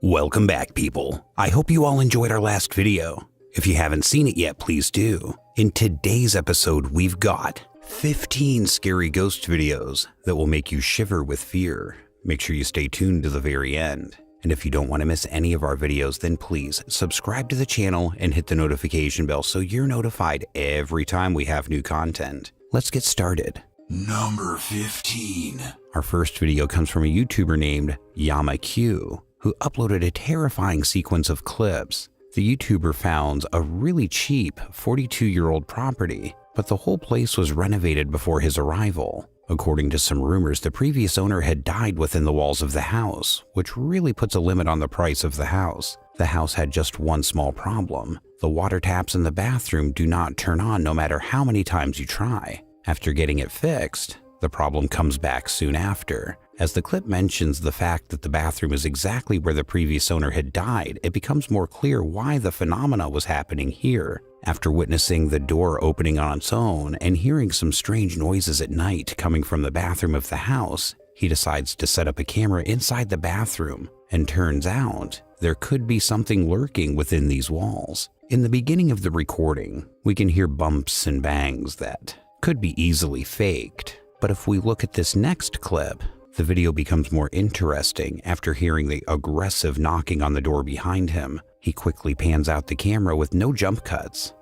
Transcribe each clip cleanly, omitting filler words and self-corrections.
Welcome back, people. I hope you all enjoyed our last video. If you haven't seen it yet, please do. In today's episode, we've got 15 scary ghost videos that will make you shiver with fear. Make sure you stay tuned to the very end. And if you don't want to miss any of our videos, then please subscribe to the channel and hit the notification bell so you're notified every time we have new content. Let's get started. Number 15. Our first video comes from a YouTuber named YamaQ, who uploaded a terrifying sequence of clips. The YouTuber found a really cheap 42-year-old property, but the whole place was renovated before his arrival. According to some rumors, the previous owner had died within the walls of the house, which really puts a limit on the price of the house. The house had just one small problem. The water taps in the bathroom do not turn on no matter how many times you try. After getting it fixed, the problem comes back soon after. As the clip mentions the fact that the bathroom is exactly where the previous owner had died, it becomes more clear why the phenomena was happening here. After witnessing the door opening on its own and hearing some strange noises at night coming from the bathroom of the house, he decides to set up a camera inside the bathroom, and turns out there could be something lurking within these walls. In the beginning of the recording, we can hear bumps and bangs that could be easily faked, but if we look at this next clip, the video becomes more interesting after hearing the aggressive knocking on the door behind him. He quickly pans out the camera with no jump cuts.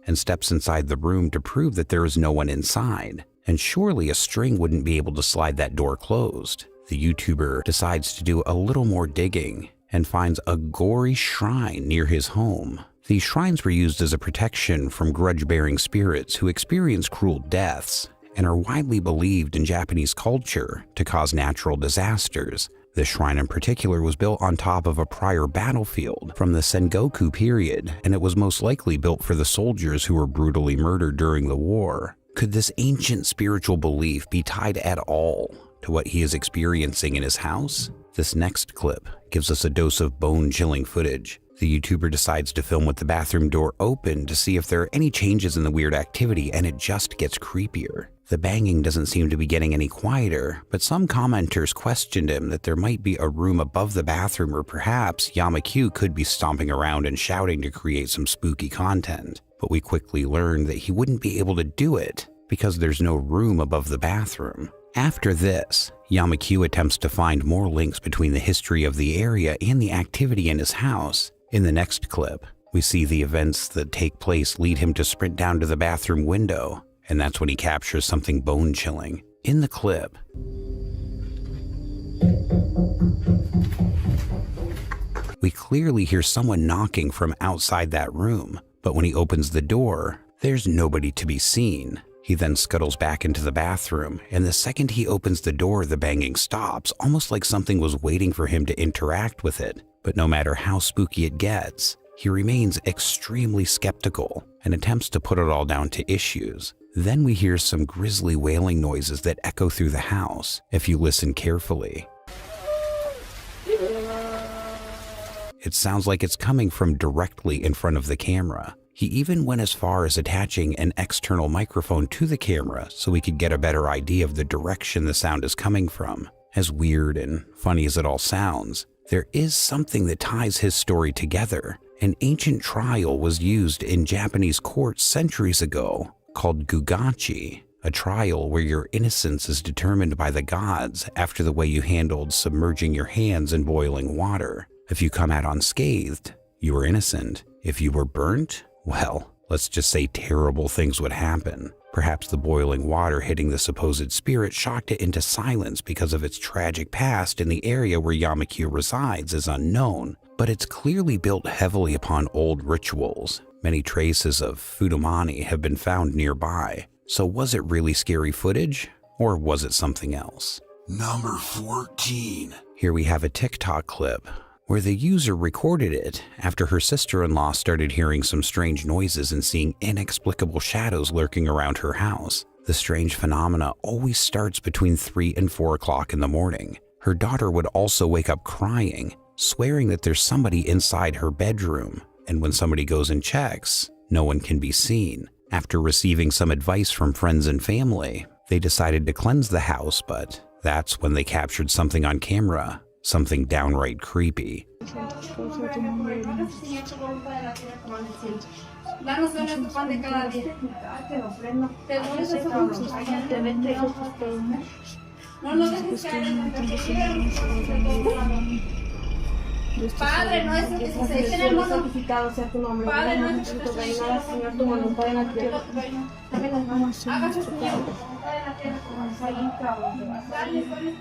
And steps inside the room to prove that there is no one inside. And surely a string wouldn't be able to slide that door closed. The YouTuber decides to do a little more digging and finds a gory shrine near his home. These shrines were used as a protection from grudge-bearing spirits who experience cruel deaths and are widely believed in Japanese culture to cause natural disasters. This shrine in particular was built on top of a prior battlefield from the Sengoku period, and it was most likely built for the soldiers who were brutally murdered during the war. Could this ancient spiritual belief be tied at all to what he is experiencing in his house? This next clip gives us a dose of bone-chilling footage. The YouTuber decides to film with the bathroom door open to see if there are any changes in the weird activity, and it just gets creepier. The banging doesn't seem to be getting any quieter, but some commenters questioned him that there might be a room above the bathroom, or perhaps YamaQ could be stomping around and shouting to create some spooky content. But we quickly learned that he wouldn't be able to do it because there's no room above the bathroom. After this, YamaQ attempts to find more links between the history of the area and the activity in his house. In the next clip, we see the events that take place lead him to sprint down to the bathroom window, and that's when he captures something bone-chilling. In the clip, we clearly hear someone knocking from outside that room, but when he opens the door, there's nobody to be seen. He then scuttles back into the bathroom, and the second he opens the door, the banging stops, almost like something was waiting for him to interact with it. But no matter how spooky it gets, he remains extremely skeptical and attempts to put it all down to issues. Then we hear some grisly wailing noises that echo through the house if you listen carefully. It sounds like it's coming from directly in front of the camera. He even went as far as attaching an external microphone to the camera so we could get a better idea of the direction the sound is coming from. As weird and funny as it all sounds, there is something that ties his story together. An ancient trial was used in Japanese courts centuries ago called gugachi, a trial where your innocence is determined by the gods after the way you handled submerging your hands in boiling water. If you come out unscathed, you were innocent. If you were burnt, well, let's just say terrible things would happen. Perhaps the boiling water hitting the supposed spirit shocked it into silence because of its tragic past, and the area where YamaQ resides is unknown, but it's clearly built heavily upon old rituals. Many traces of Fudumani have been found nearby. So was it really scary footage, or was it something else? Number 14. Here we have a TikTok clip where the user recorded it after her sister-in-law started hearing some strange noises and seeing inexplicable shadows lurking around her house. The strange phenomena always starts between 3 and 4 o'clock in the morning. Her daughter would also wake up crying, swearing that there's somebody inside her bedroom, and when somebody goes and checks, no one can be seen. After receiving some advice from friends and family, they decided to cleanse the house, but that's when they captured something on camera, something downright creepy. Padre nuestro que estás en el mundo, santificado sea tu nombre. Padre nuestro que estás en el cielo, Señor, tu voluntad en la tierra. Dame las manos, hágase tu voluntad en la tierra como en el cielo.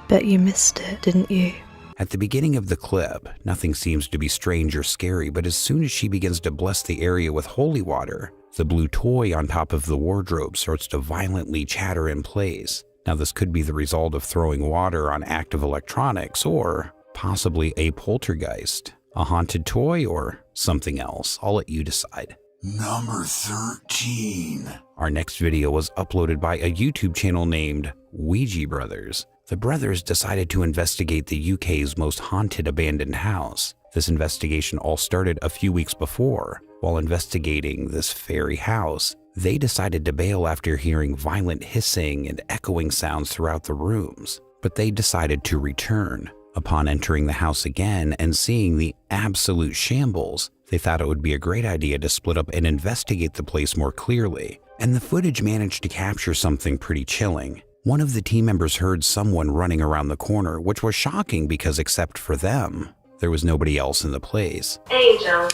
Bet you missed it, didn't you? At the beginning of the clip, nothing seems to be strange or scary, but as soon as she begins to bless the area with holy water, the blue toy on top of the wardrobe starts to violently chatter in place. Now, this could be the result of throwing water on active electronics, or possibly a poltergeist, a haunted toy, or something else. I'll let you decide. Number 13. Our next video was uploaded by a YouTube channel named Ouija Brothers. The brothers decided to investigate the UK's most haunted abandoned house. This investigation all started a few weeks before. While investigating this fairy house, they decided to bail after hearing violent hissing and echoing sounds throughout the rooms. But they decided to return. Upon entering the house again and seeing the absolute shambles, they thought it would be a great idea to split up and investigate the place more clearly. And the footage managed to capture something pretty chilling. One of the team members heard someone running around the corner, which was shocking because except for them, there was nobody else in the place. Angel.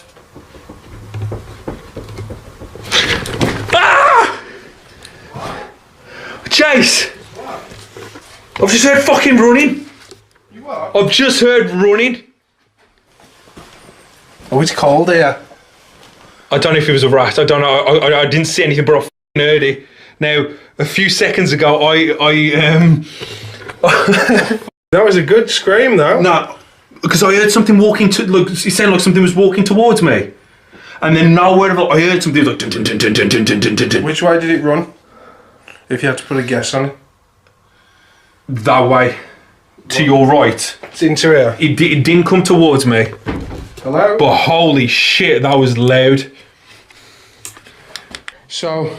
Ah! Chase! I've just heard fucking running. You what? I've just heard running. Oh, it's cold here. I don't know if it was a rat. I don't know. I didn't see anything, but I fucking heard it. Now, a few seconds ago, That was a good scream, though. No, because I heard something walking to. Look, it sounded like something was walking towards me, and then nowhere of it, I heard something like dun, dun, dun, dun, dun, dun, dun, dun, dun. Which way did it run? If you had to put a guess on it. That way, to your right. It's into here. It didn't come towards me, Hello? but holy shit, that was loud. So,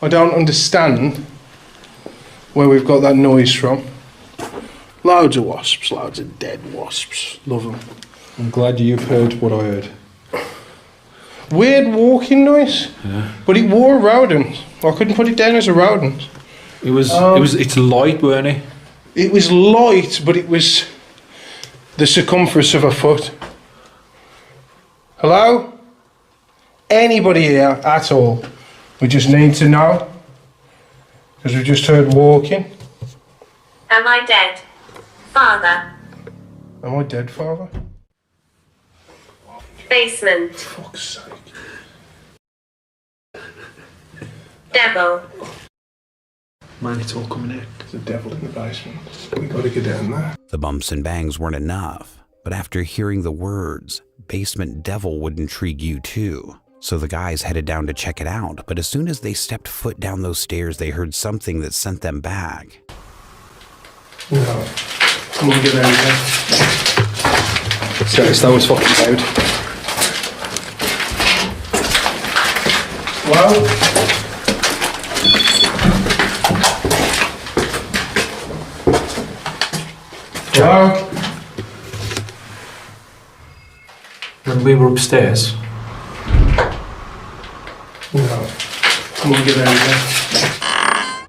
I don't understand where we've got that noise from. Loads of wasps, loads of dead wasps. Love them. I'm glad you've heard what I heard. Weird walking noise, but it wore a rodent. I couldn't put it down as a rodent. It's light, weren't it? It was light, but it was the circumference of a foot. Hello? Anybody here at all? We just need to know. Because we've just heard walking. Am I dead, Father? Am I dead, Father? Basement. Fuck's sake. Devil. Man, it's all coming out. There's a devil in the basement. We gotta get down there. The bumps and bangs weren't enough, but after hearing the words, basement devil would intrigue you too. So the guys headed down to check it out, but as soon as they stepped foot down those stairs, they heard something that sent them back. No. Come on, get out of there. Seriously, that was fucking loud. Well, hello? When we were upstairs, No. Come on, get out of there.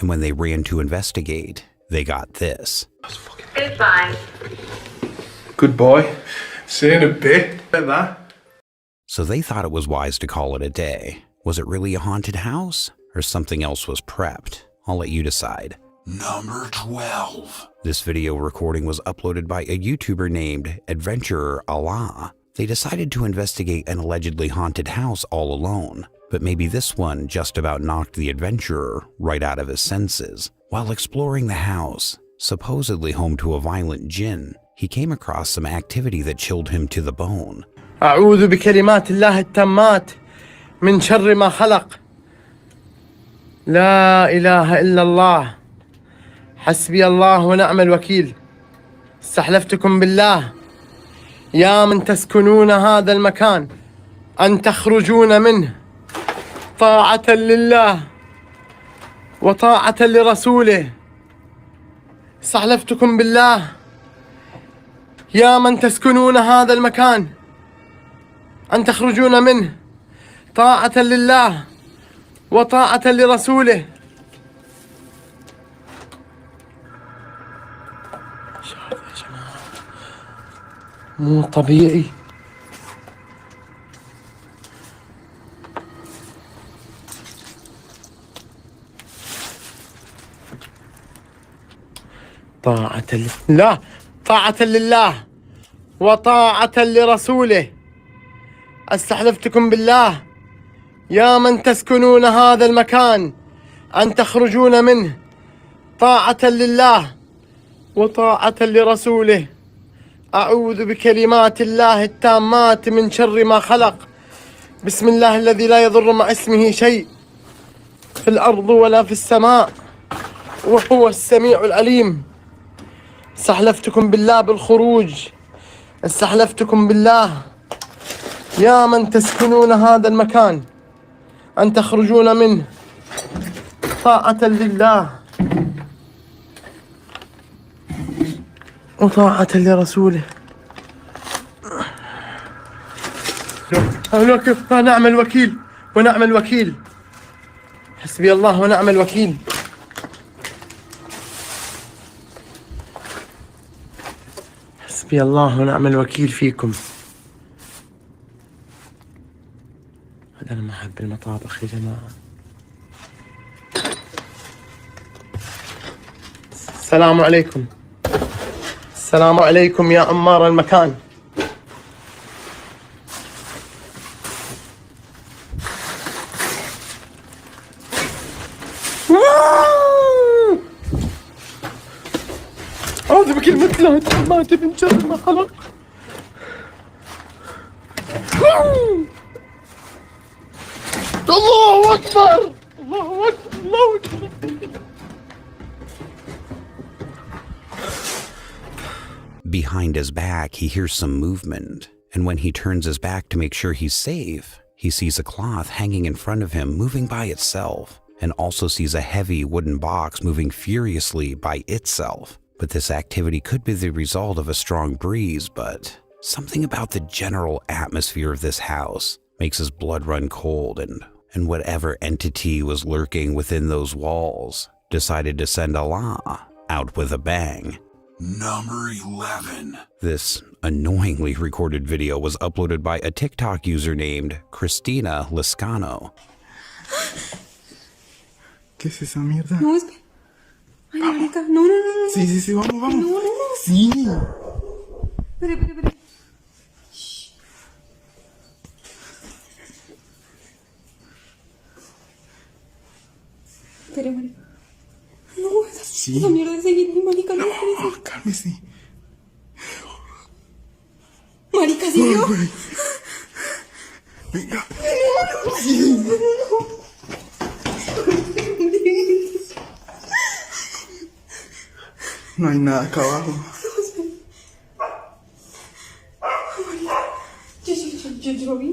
And when they ran to investigate, they got this. Goodbye. goodbye. See you in a bit. Like that. So they thought it was wise to call it a day. Was it really a haunted house? Or something else was prepped? I'll let you decide. Number 12. This video recording was uploaded by a YouTuber named Adventurer Allah. They decided to investigate an allegedly haunted house all alone, but maybe this one just about knocked the adventurer right out of his senses. While exploring the house, supposedly home to a violent jinn, he came across some activity that chilled him to the bone. أعوذ بكلمات الله التامات من شر ما خلق. لا إله إلا الله. حسبي الله ونعم الوكيل. استحلفتكم بالله يا من تسكنون هذا المكان أن تخرجون منه طاعة لله وطاعة لرسوله. استحلفتكم بالله يا من تسكنون هذا المكان أن تخرجون منه طاعة لله وطاعة لرسوله. شو هذا يا جماعة؟ مو طبيعي. طاعة لله، طاعة لله وطاعة لرسوله. استحلفتكم بالله يا من تسكنون هذا المكان أن تخرجون منه طاعة لله وطاعة لرسوله. أعوذ بكلمات الله التامات من شر ما خلق. بسم الله الذي لا يضر مع اسمه شيء في الأرض ولا في السماء وهو السميع العليم. استحلفتكم بالله بالخروج. استحلفتكم بالله يا من تسكنون هذا المكان أن تخرجون منه طاعة لله وطاعة لرسوله. نعم الوكيل ونعم الوكيل. حسبي الله ونعم الوكيل. حسبي الله ونعم الوكيل فيكم. هذا أنا ما أحب المطابخ يا جماعة. السلام عليكم. السلام عليكم يا عمار المكان. أعوذ بكلمة الله التامات من شر ما خلق. الله أكبر الله أكبر الله أكبر. Behind his back, he hears some movement, and when he turns his back to make sure he's safe, he sees a cloth hanging in front of him moving by itself, and also sees a heavy wooden box moving furiously by itself. But this activity could be the result of a strong breeze, but something about the general atmosphere of this house makes his blood run cold, and whatever entity was lurking within those walls decided to send Allah out with a bang. Number 11. This annoyingly recorded video was uploaded by a TikTok user named Cristina Liscano. ¿Qué es esa mierda? No, es que... Ay, marica, no, no, no, no. Sí, sí, sí, vamos, vamos. No, no, no. Sí. Espera, espera, espera. Espera, marica. No, esa mierda de seguir, marica, no, Oh, cálmese. marica, ¿sí yo? Venga. No hay nada acá abajo. Yo lo vi.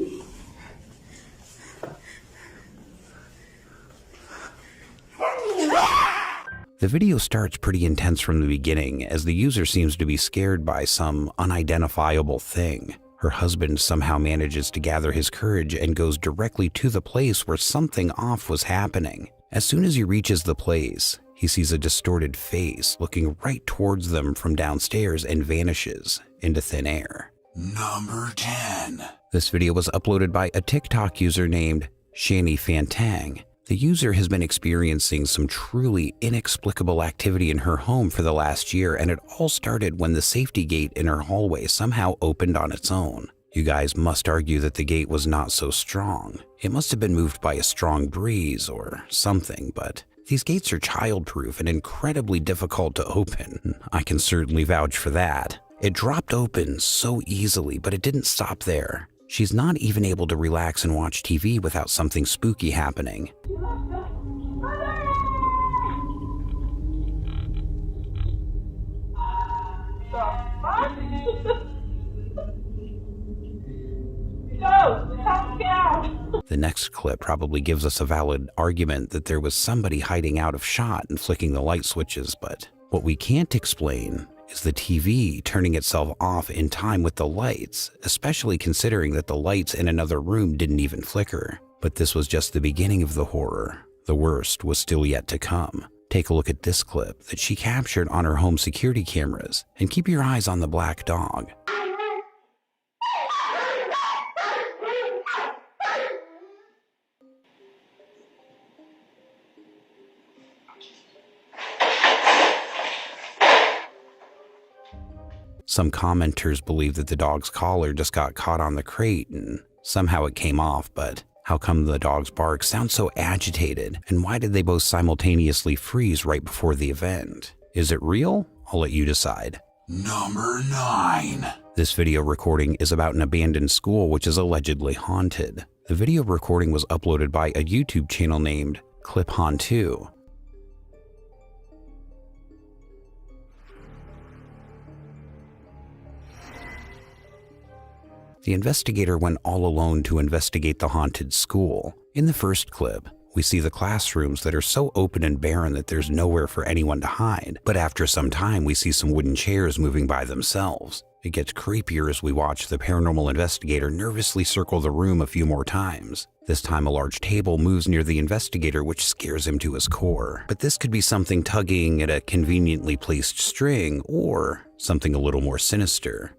The video starts pretty intense from the beginning, as the user seems to be scared by some unidentifiable thing. Her husband somehow manages to gather his courage and goes directly to the place where something off was happening. As soon as he reaches the place, he sees a distorted face looking right towards them from downstairs and vanishes into thin air. Number 10. This video was uploaded by a TikTok user named Shani Fantang. The user has been experiencing some truly inexplicable activity in her home for the last year, and it all started when the safety gate in her hallway somehow opened on its own. You guys must argue that the gate was not so strong. It must have been moved by a strong breeze or something, but These gates are childproof and incredibly difficult to open. I can certainly vouch for that. It dropped open so easily, but it didn't stop there. She's not even able to relax and watch TV without something spooky happening. The next clip probably gives us a valid argument that there was somebody hiding out of shot and flicking the light switches, but what we can't explain is the TV turning itself off in time with the lights, especially considering that the lights in another room didn't even flicker. But this was just the beginning of the horror. The worst was still yet to come. Take a look at this clip that she captured on her home security cameras, and keep your eyes on the black dog. Some commenters believe that the dog's collar just got caught on the crate and somehow it came off, but how come the dog's bark sounds so agitated, and why did they both simultaneously freeze right before the event? Is it real? I'll let you decide. Number 9. This video recording is about an abandoned school which is allegedly haunted. The video recording was uploaded by a YouTube channel named Clip Haunt2. The investigator went all alone to investigate the haunted school. In the first clip, we see the classrooms that are so open and barren that there's nowhere for anyone to hide. But after some time, we see some wooden chairs moving by themselves. It gets creepier as we watch the paranormal investigator nervously circle the room a few more times. This time a large table moves near the investigator, which scares him to his core. But this could be something tugging at a conveniently placed string, or something a little more sinister.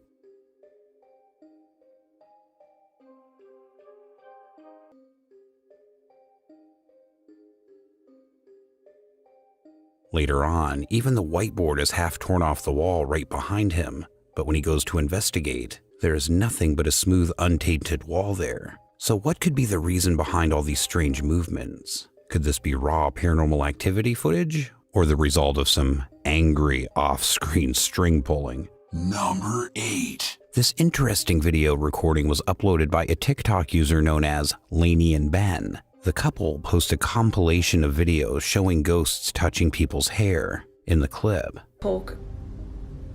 Later on, even the whiteboard is half torn off the wall right behind him, but when he goes to investigate, there is nothing but a smooth, untainted wall there. So what could be the reason behind all these strange movements? Could this be raw paranormal activity footage, or the result of some angry off-screen string pulling? Number 8. This interesting video recording was uploaded by a TikTok user known as Lainey and Ben. The couple post a compilation of videos showing ghosts touching people's hair. In the clip, talk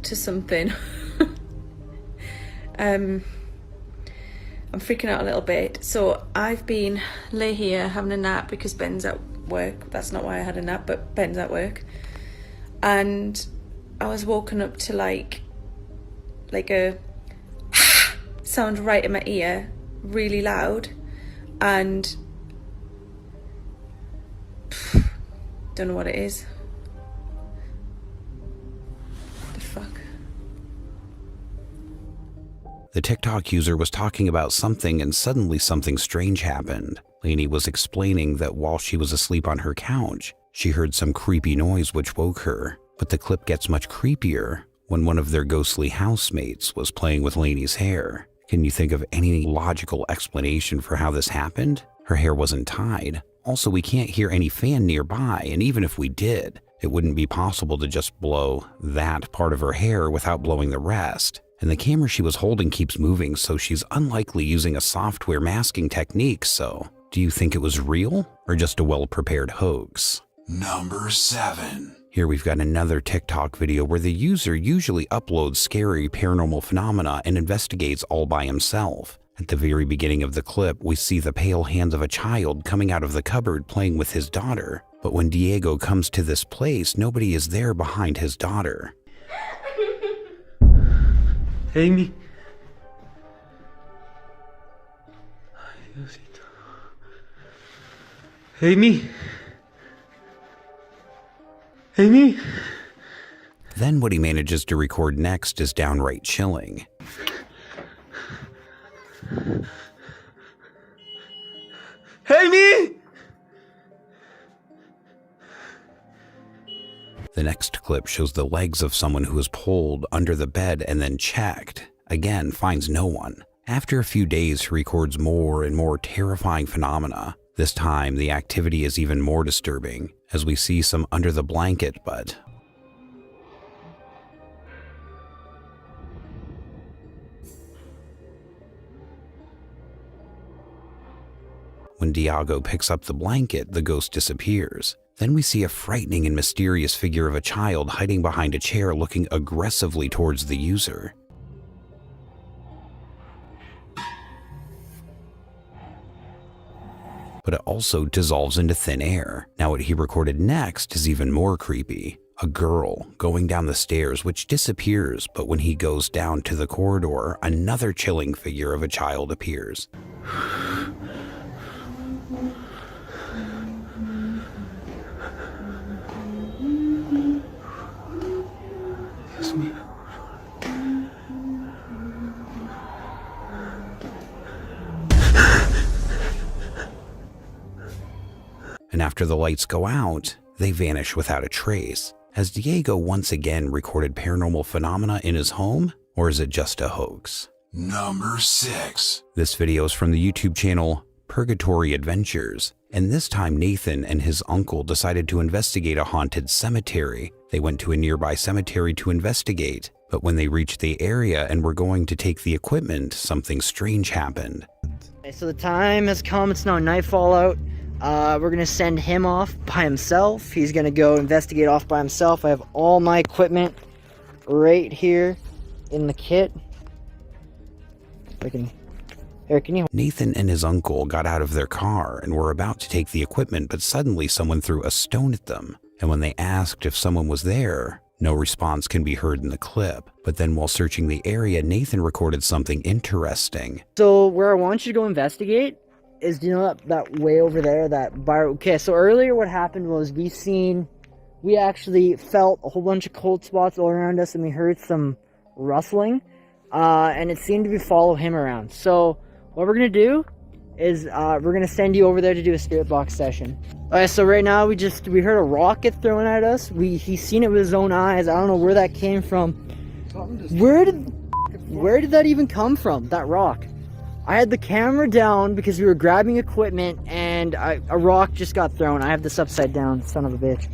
to something. I'm freaking out a little bit. So I've been lay here having a nap because Ben's at work. That's not why I had a nap, but Ben's at work. And I was woken up to like a sound right in my ear, really loud, and don't know what it is. The fuck? The TikTok user was talking about something and suddenly something strange happened. Lainey was explaining that while she was asleep on her couch, she heard some creepy noise which woke her. But the clip gets much creepier when one of their ghostly housemates was playing with Lainey's hair. Can you think of any logical explanation for how this happened? Her hair wasn't tied. Also, we can't hear any fan nearby, and even if we did, it wouldn't be possible to just blow that part of her hair without blowing the rest. And the camera she was holding keeps moving, so she's unlikely using a software masking technique, so do you think it was real or just a well-prepared hoax? Number 7. Here we've got another TikTok video where the user usually uploads scary paranormal phenomena and investigates all by himself. At the very beginning of the clip, we see the pale hands of a child coming out of the cupboard playing with his daughter. But when Diego comes to this place, nobody is there behind his daughter. Amy. Amy. Amy. Then what he manages to record next is downright chilling. Amy! The next clip shows the legs of someone who is pulled under the bed and then checked. Again, finds no one. After a few days, he records more and more terrifying phenomena. This time, the activity is even more disturbing. as we see some under the blanket, but when Diego picks up the blanket, the ghost disappears. Then we see a frightening and mysterious figure of a child hiding behind a chair looking aggressively towards the user. But it also dissolves into thin air. Now what he recorded next is even more creepy. A girl going down the stairs which disappears, but when he goes down to the corridor, another chilling figure of a child appears. And after the lights go out, they vanish without a trace. Has Diego once again recorded paranormal phenomena in his home, or is it just a hoax? Number 6. This video is from the YouTube channel Purgatory Adventures, and this time Nathan and his uncle decided to investigate a haunted cemetery. They went to a nearby cemetery to investigate, but when they reached the area and were going to take the equipment, something strange happened. Okay, so the time has come, it's now nightfall out. We're gonna send him off by himself. He's gonna go investigate off by himself. I have all my equipment right here in the kit. Nathan and his uncle got out of their car and were about to take the equipment, but suddenly someone threw a stone at them. And when they asked if someone was there, no response can be heard in the clip. But then while searching the area, Nathan recorded something interesting. So where I want you to go investigate is, do you know that way over there, that bar? Okay, so earlier what happened was we actually felt a whole bunch of cold spots all around us, and we heard some rustling, and it seemed to be follow him around. So what we're gonna do is we're gonna send you over there to do a spirit box session. Alright, so right now we heard a rock get thrown at us. He's seen it with his own eyes. I don't know where that came from. Where did that even come from, that rock? I had the camera down because we were grabbing equipment, and a rock just got thrown. I have this upside down, son of a bitch.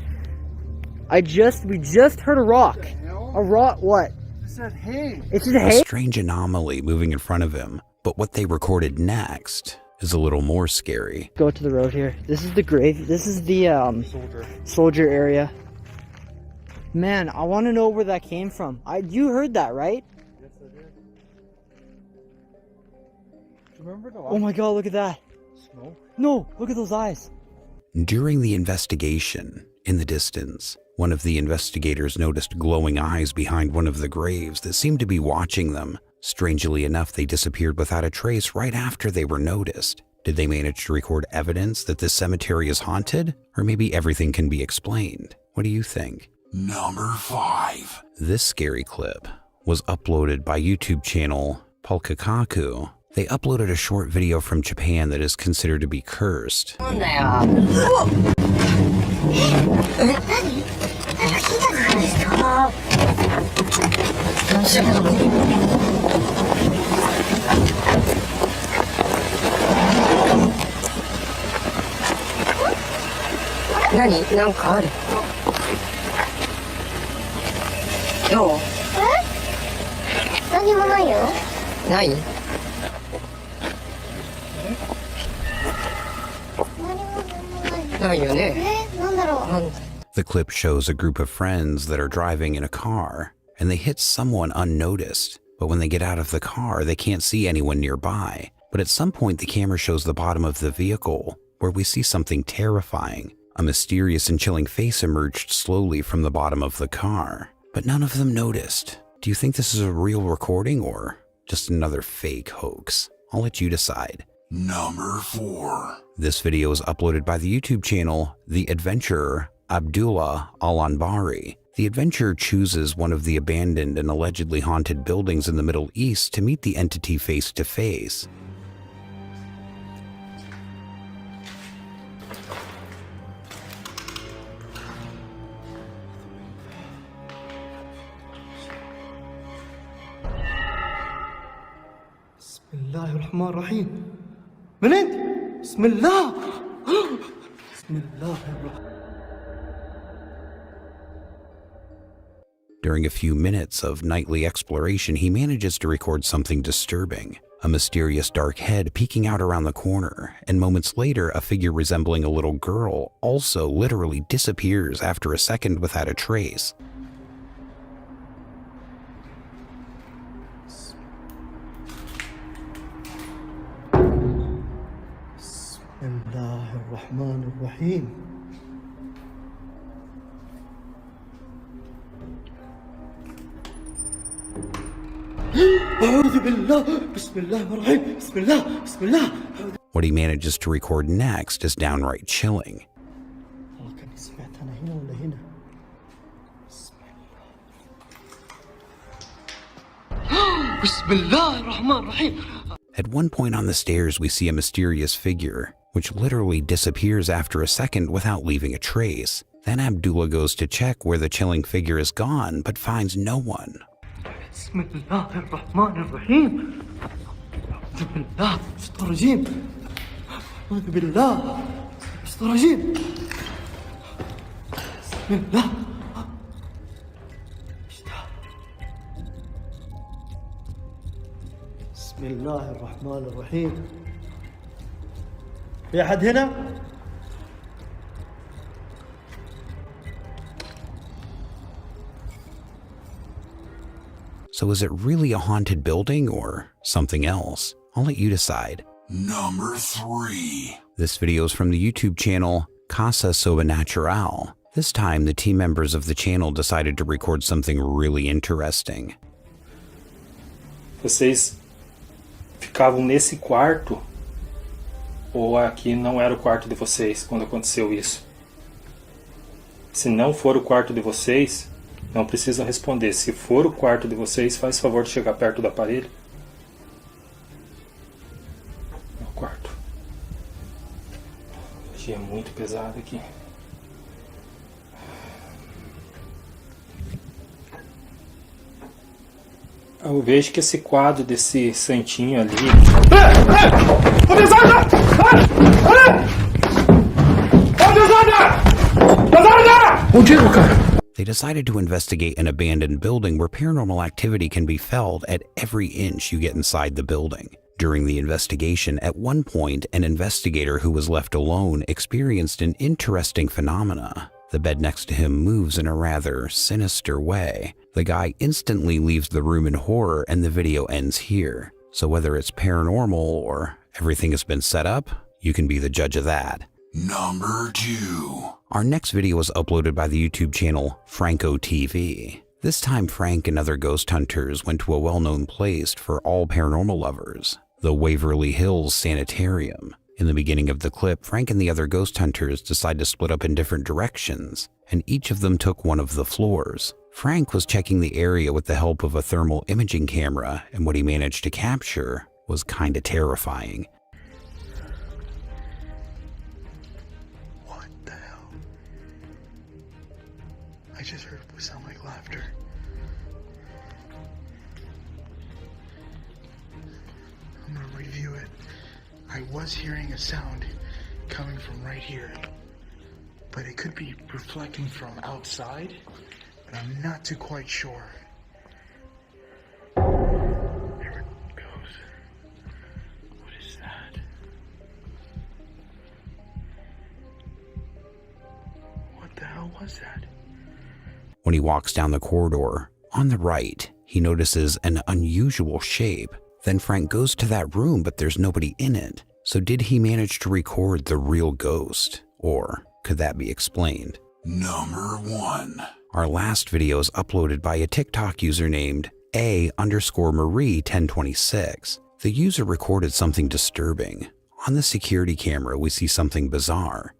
We just heard a rock. A rock, what? It said hay. It said A hay? strange anomaly moving in front of him, but what they recorded next is a little more scary. Go to the road here. This is the grave. This is the soldier area. Man, I want to know where that came from. You heard that, right? Yes, I did. Remember the Oh my god, look at that. smoke? No, look at those eyes. During the investigation, in the distance, one of the investigators noticed glowing eyes behind one of the graves that seemed to be watching them. Strangely enough, they disappeared without a trace right after they were noticed. Did they manage to record evidence that this cemetery is haunted? Or maybe everything can be explained? What do you think? Number 5. This scary clip was uploaded by YouTube channel Pulkakaku. They uploaded a short video from Japan that is considered to be cursed. The clip shows a group of friends that are driving in a car, and they hit someone unnoticed. But when they get out of the car, they can't see anyone nearby. But at some point, the camera shows the bottom of the vehicle, where we see something terrifying. A mysterious and chilling face emerged slowly from the bottom of the car, but none of them noticed. Do you think this is a real recording or just another fake hoax? I'll let you decide. Number 4. This video is uploaded by the YouTube channel The Adventurer Abdullah Al-Anbari. The adventurer chooses one of the abandoned and allegedly haunted buildings in the Middle East to meet the entity face to face. بسم الله الرحمن الرحيم. من انت؟ بسم الله. بسم الله الرحمن. During a few minutes of nightly exploration, he manages to record something disturbing. A mysterious dark head peeking out around the corner, and moments later, a figure resembling a little girl also literally disappears after a second without a trace. Bismillahirrahmanirrahim. What he manages to record next is downright chilling. At one point on the stairs, we see a mysterious figure, which literally disappears after a second without leaving a trace. Then Abdullah goes to check where the chilling figure is gone, but finds no one. Bismillahirrahmanirrahim. Bismillah. Bismillah. Bismillah. Bismillah. Bismillahirrahmanirrahim. في أحد هنا؟ So is it really a haunted building or something else? I'll let you decide. Number 3. This video is from the YouTube channel Casa Sobrenatural. This time, the team members of the channel decided to record something really interesting. Vocês ficavam nesse quarto? Ou aqui não era o quarto de vocês quando aconteceu isso? Se não for o quarto de vocês, não precisam responder. Se for o quarto de vocês, faz favor de chegar perto do aparelho. É o quarto. A energia é muito pesada aqui. Eu vejo que esse quadro desse santinho ali... They decided to investigate an abandoned building where paranormal activity can be felt at every inch you get inside the building. During the investigation, at one point, an investigator who was left alone experienced an interesting phenomena. The bed next to him moves in a rather sinister way. The guy instantly leaves the room in horror and the video ends here. So whether it's paranormal or everything has been set up, you can be the judge of that. Number 2. Our next video was uploaded by the YouTube channel Franco TV. This time Frank and other ghost hunters went to a well-known place for all paranormal lovers, the Waverly Hills Sanitarium. In the beginning of the clip, Frank and the other ghost hunters decide to split up in different directions, and each of them took one of the floors. Frank was checking the area with the help of a thermal imaging camera, and what he managed to capture was kinda terrifying. What the hell? I just heard what sounded like laughter. I'm gonna review it. I was hearing a sound coming from right here, but it could be reflecting from outside, but I'm not too quite sure. There it goes. What is that? What the hell was that? When he walks down the corridor, on the right, he notices an unusual shape. Then Frank goes to that room, but there's nobody in it. So did he manage to record the real ghost? Or could that be explained? Number 1. Our last video is uploaded by a TikTok user named A_Marie1026. The user recorded something disturbing. On the security camera, we see something bizarre.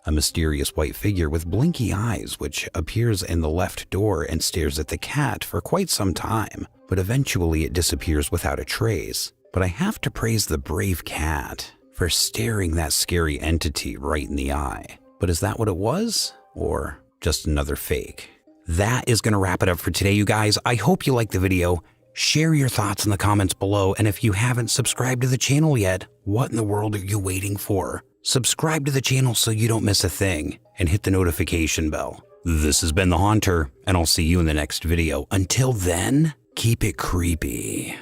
a mysterious white figure with blinky eyes which appears in the left door and stares at the cat for quite some time, but eventually it disappears without a trace. But I have to praise the brave cat for staring that scary entity right in the eye. But is that what it was? Or just another fake? That is going to wrap it up for today, you guys. I hope you liked the video. Share your thoughts in the comments below, and if you haven't subscribed to the channel yet, what in the world are you waiting for? Subscribe to the channel so you don't miss a thing, and hit the notification bell. This has been The Haunter, and I'll see you in the next video. Until then, keep it creepy.